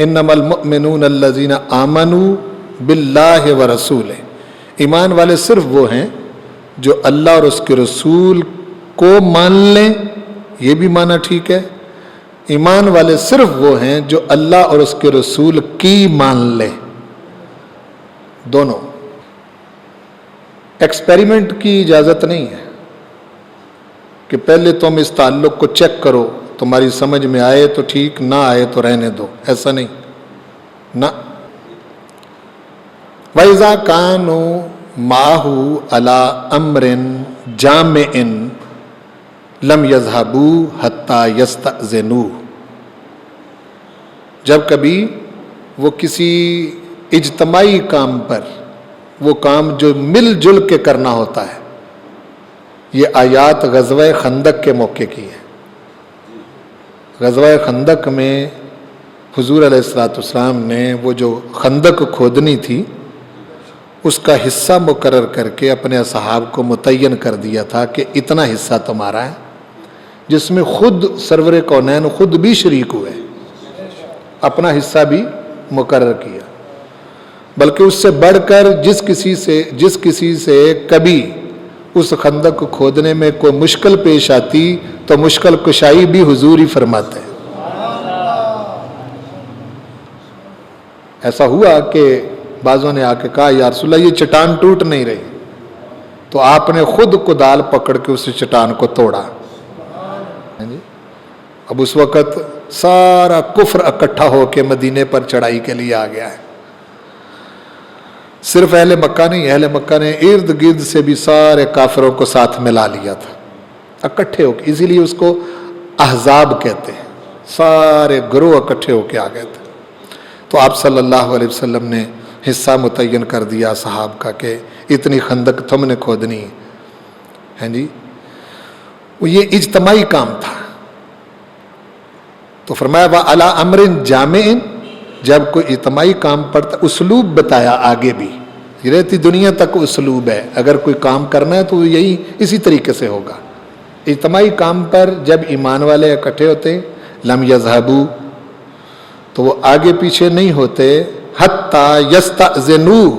انما المؤمنون الذین آمنوا باللہ ورسولہ، ایمان والے صرف وہ ہیں جو اللہ اور اس کے رسول کو مان لیں، یہ بھی مانا ٹھیک ہے۔ ایمان والے صرف وہ ہیں جو اللہ اور اس کے رسول کی مان لیں، دونوں۔ ایکسپیریمنٹ کی اجازت نہیں ہے کہ پہلے تم اس تعلق کو چیک کرو، تمہاری سمجھ میں آئے تو ٹھیک، نہ آئے تو رہنے دو، ایسا نہیں نہ۔ وَإِذَا كَانُوا مَعَهُ عَلَىٰ أَمْرٍ جَامِعٍ لَمْ يَذْهَبُوا حَتَّى يَسْتَأْذِنُوهُ، جب کبھی وہ کسی اجتماعی کام پر، وہ کام جو مل جل کے کرنا ہوتا ہے، یہ آیات غزوہ خندق کے موقع کی ہے۔ غزوہ خندق میں حضور علیہ السلام نے وہ جو خندق کھودنی تھی اس کا حصہ مقرر کر کے اپنے اصحاب کو متعین کر دیا تھا کہ اتنا حصہ تمہارا ہے، جس میں خود سرور کونین خود بھی شریک ہوئے، اپنا حصہ بھی مقرر کیا۔ بلکہ اس سے بڑھ کر جس کسی سے کبھی اس خندق کو کھودنے میں کوئی مشکل پیش آتی تو مشکل کشائی بھی حضور ہی فرماتے ہیں۔ ایسا ہوا کہ بعضوں نے آ کے کہا یا رسول اللہ یہ چٹان ٹوٹ نہیں رہی، تو آپ نے خود کدال پکڑ کے اس چٹان کو توڑا۔ اب اس وقت سارا کفر اکٹھا ہو کے مدینے پر چڑھائی کے لیے آ گیا ہے۔ صرف اہل مکہ نہیں، اہل مکہ نے ارد گرد سے بھی سارے کافروں کو ساتھ ملا لیا تھا اکٹھے ہو کے، اسی لیے اس کو احزاب کہتے ہیں، سارے گروہ اکٹھے ہو کے آ گئے تھے۔ تو آپ صلی اللہ علیہ وسلم نے حصہ متعین کر دیا صحاب کا کہ اتنی خندق تم نے کھودنی ہے جی۔ وہ یہ اجتماعی کام تھا، تو فرمایا وَعَلَىٰ أَمْرٍ جَامِعٍ، جب کوئی اجتماعی کام پڑتا، اسلوب بتایا آگے بھی، رہتی دنیا تک اسلوب ہے، اگر کوئی کام کرنا ہے تو یہی اسی طریقے سے ہوگا۔ اجتماعی کام پر جب ایمان والے اکٹھے ہوتے ہیں لم یذہبوا، تو وہ آگے پیچھے نہیں ہوتے، حتی یستأذنوا،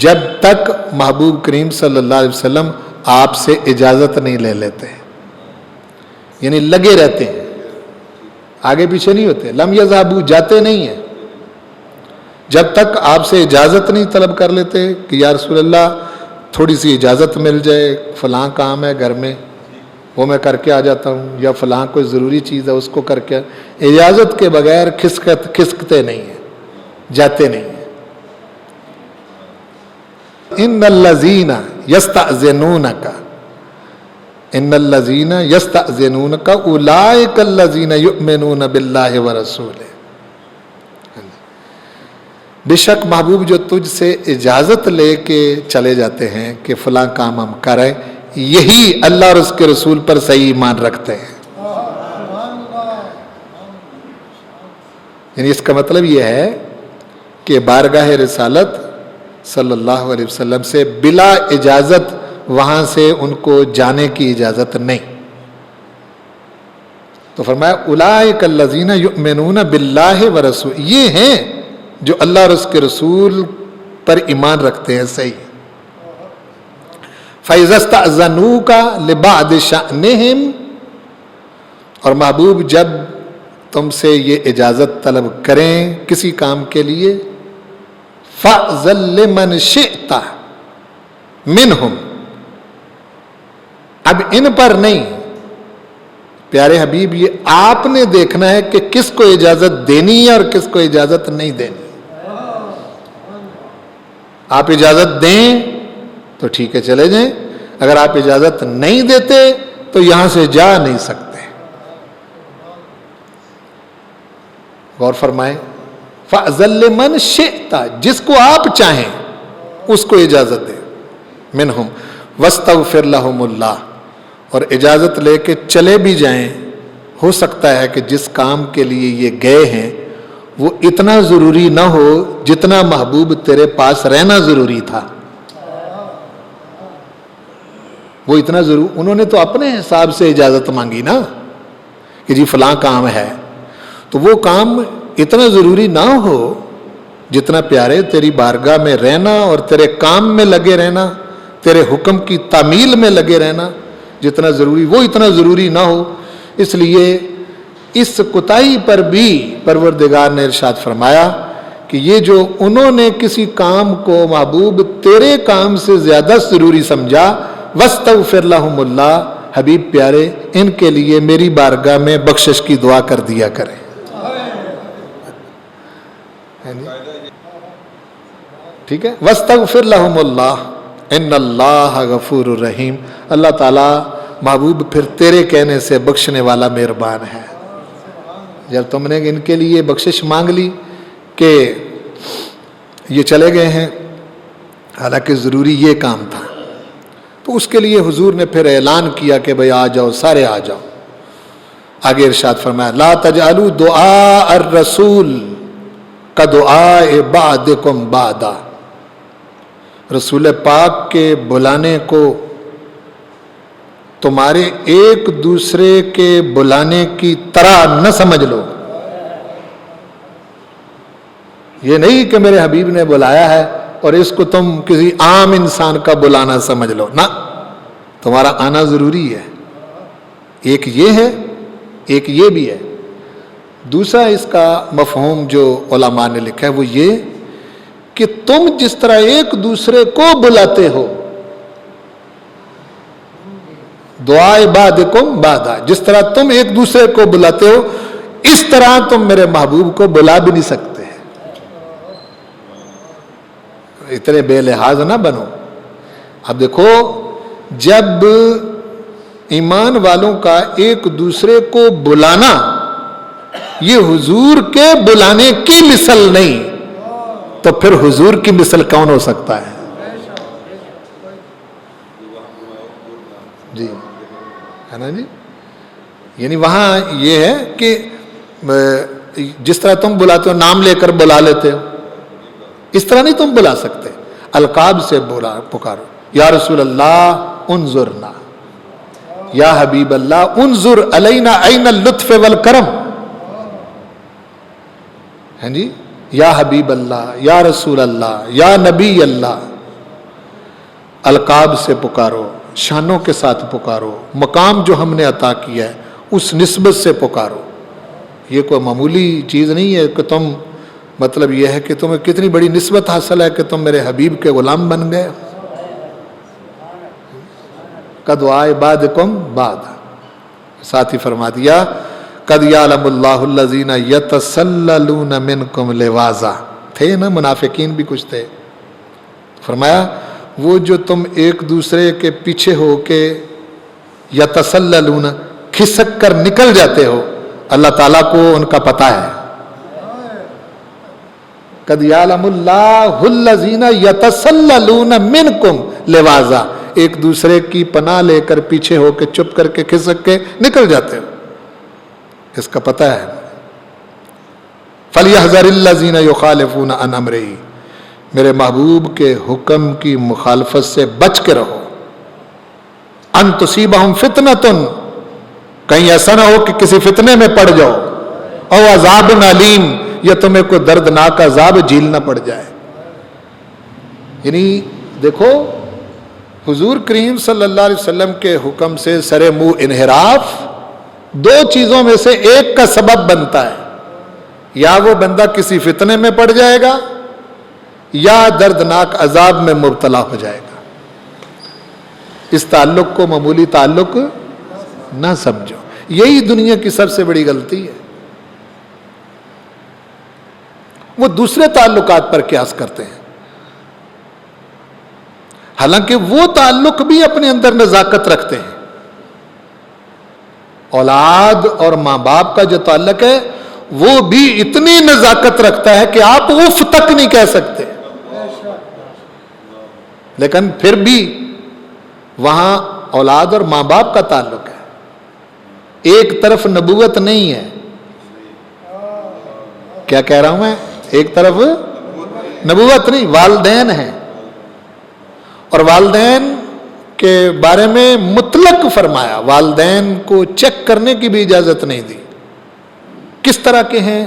جب تک محبوب کریم صلی اللہ علیہ وسلم آپ سے اجازت نہیں لے لیتے، یعنی لگے رہتے ہیں، آگے پیچھے نہیں ہوتے۔ لم یذہبوا، جاتے نہیں ہیں جب تک آپ سے اجازت نہیں طلب کر لیتے کہ یا رسول اللہ تھوڑی سی اجازت مل جائے، فلاں کام ہے گھر میں وہ میں کر کے آ جاتا ہوں، یا فلاں کوئی ضروری چیز ہے اس کو کر کے، اجازت کے بغیر کھسکتے نہیں ہیں، جاتے نہیں ہیں۔ ان الذین یستأذنونک، ان الذین یستأذنونک اولئک الذین یؤمنون باللہ ورسولہ، بے شک محبوب جو تجھ سے اجازت لے کے چلے جاتے ہیں کہ فلاں کام ہم کریں، یہی اللہ اور اس کے رسول پر صحیح ایمان رکھتے ہیں۔ یعنی اس کا مطلب یہ ہے کہ بارگاہ رسالت صلی اللہ علیہ وسلم سے بلا اجازت وہاں سے ان کو جانے کی اجازت نہیں۔ تو فرمایا اولئک الذین یؤمنون باللہ ورسولہ، یہ ہیں جو اللہ اور اس کے رسول پر ایمان رکھتے ہیں صحیح۔ فَإِذَا اسْتَأْذَنُوكَ لِبَعْضِ شَأْنِهِمْ، اور محبوب جب تم سے یہ اجازت طلب کریں کسی کام کے لیے، فَأْذَن لِمَنْ شِئْتَ مِنْهُمْ، اب ان پر نہیں پیارے حبیب، یہ آپ نے دیکھنا ہے کہ کس کو اجازت دینی ہے اور کس کو اجازت نہیں دینی۔ آپ اجازت دیں تو ٹھیک ہے چلے جائیں، اگر آپ اجازت نہیں دیتے تو یہاں سے جا نہیں سکتے۔ غور فرمائیں، فَأْذَن لِمَنْ شِئْتَ، جس کو آپ چاہیں اس کو اجازت دیں، مِنْهُمْ وَاسْتَغْفِرْ لَهُمُ اللَّهُ، اور اجازت لے کے چلے بھی جائیں، ہو سکتا ہے کہ جس کام کے لیے یہ گئے ہیں وہ اتنا ضروری نہ ہو جتنا محبوب تیرے پاس رہنا ضروری تھا۔ وہ اتنا انہوں نے تو اپنے حساب سے اجازت مانگی نا کہ جی فلاں کام ہے، تو وہ کام اتنا ضروری نہ ہو جتنا پیارے تیری بارگاہ میں رہنا اور تیرے کام میں لگے رہنا، تیرے حکم کی تعمیل میں لگے رہنا جتنا ضروری، وہ اتنا ضروری نہ ہو۔ اس لیے اس کوتاہی پر بھی پروردگار نے ارشاد فرمایا کہ یہ جو انہوں نے کسی کام کو محبوب تیرے کام سے زیادہ ضروری سمجھا، وَاسْتَغْفِرْ لَهُمُ اللَّهُ، حبیب پیارے ان کے لیے میری بارگاہ میں بخشش کی دعا کر دیا کریں۔ ٹھیک ہے، وَاسْتَغْفِرْ لَهُمُ اللَّهُ إِنَّ اللَّهَ غَفُورٌ رَحِيمٌ، اللہ تعالیٰ محبوب پھر تیرے کہنے سے بخشنے والا مہربان ہے۔ جب تم نے ان کے لیے بخشش مانگ لی کہ یہ چلے گئے ہیں، حالانکہ ضروری یہ کام تھا، تو اس کے لیے حضور نے پھر اعلان کیا کہ بھئی آ جاؤ، سارے آ جاؤ۔ آگے ارشاد فرمایا لا تجعلوا دعاء الرسول کدعاء بعضکم بعضا، رسول پاک کے بلانے کو تمہارے ایک دوسرے کے بلانے کی طرح نہ سمجھ لو۔ یہ نہیں کہ میرے حبیب نے بلایا ہے اور اس کو تم کسی عام انسان کا بلانا سمجھ لو، نہ، تمہارا آنا ضروری ہے۔ ایک یہ ہے، ایک یہ بھی ہے۔ دوسرا اس کا مفہوم جو علماء نے لکھا ہے وہ یہ کہ تم جس طرح ایک دوسرے کو بلاتے ہو، دعائے بعضکم بعضا، جس طرح تم ایک دوسرے کو بلاتے ہو اس طرح تم میرے محبوب کو بلا بھی نہیں سکتے، اتنے بے لحاظ نہ بنو۔ اب دیکھو، جب ایمان والوں کا ایک دوسرے کو بلانا یہ حضور کے بلانے کی مثل نہیں، تو پھر حضور کی مثل کون ہو سکتا ہے؟ جی ہے نا جی، یعنی وہاں یہ ہے کہ جس طرح تم بلاتے ہو، نام لے کر بلا لیتے ہو، اس طرح نہیں تم بلا سکتے، القاب سے پکارو، یا رسول اللہ انظرنا، یا حبیب اللہ انظر علینا عین اللطف والکرم، ہیں جی، یا حبیب اللہ، یا رسول اللہ، یا نبی اللہ، القاب سے پکارو، شانوں کے ساتھ پکارو، مقام جو ہم نے عطا کیا ہے اس نسبت سے پکارو۔ یہ کوئی معمولی چیز نہیں ہے کہ تم، مطلب یہ ہے کہ تمہیں کتنی بڑی نسبت حاصل ہے کہ تم میرے حبیب کے غلام بن گئے۔ کدعائے بعضکم بعضا، ساتھ ہی فرما دیا قد یعلم اللہ الذین یتسللون منکم لواذا، تھے نا منافقین بھی کچھ تھے، فرمایا وہ جو تم ایک دوسرے کے پیچھے ہو کے یتسللون، کھسک کر نکل جاتے ہو، اللہ تعالیٰ کو ان کا پتہ ہے۔ قد یعلم اللہ الذین یتسللون منکم لواذا، ایک دوسرے کی پناہ لے کر پیچھے ہو کے چپ کر کے کھسک کے نکل جاتے ہو، اس کا پتہ ہے۔ فَلْيَحْذَرِ الَّذِينَ يُخَالِفُونَ عَنْ أَمْرِهِ، میرے محبوب کے حکم کی مخالفت سے بچ کے رہو۔ ان تصیبہم فتنۃ، کہیں ایسا نہ ہو کہ کسی فتنے میں پڑ جاؤ، او عذاب علیم، یا تمہیں کوئی دردناک عذاب جھیلنا پڑ جائے۔ یعنی دیکھو، حضور کریم صلی اللہ علیہ وسلم کے حکم سے سر منہ انحراف دو چیزوں میں سے ایک کا سبب بنتا ہے، یا وہ بندہ کسی فتنے میں پڑ جائے گا یا دردناک عذاب میں مبتلا ہو جائے گا۔ اس تعلق کو معمولی تعلق نہ سمجھو، یہی دنیا کی سب سے بڑی غلطی ہے۔ وہ دوسرے تعلقات پر قیاس کرتے ہیں، حالانکہ وہ تعلق بھی اپنے اندر نزاکت رکھتے ہیں۔ اولاد اور ماں باپ کا جو تعلق ہے وہ بھی اتنی نزاکت رکھتا ہے کہ آپ اف تک نہیں کہہ سکتے، لیکن پھر بھی وہاں اولاد اور ماں باپ کا تعلق ہے، ایک طرف نبوت نہیں ہے۔ کیا کہہ رہا ہوں میں؟ ایک طرف نبوت نہیں، والدین ہیں، اور والدین کے بارے میں مطلق فرمایا، والدین کو چیک کرنے کی بھی اجازت نہیں دی، کس طرح کے ہیں،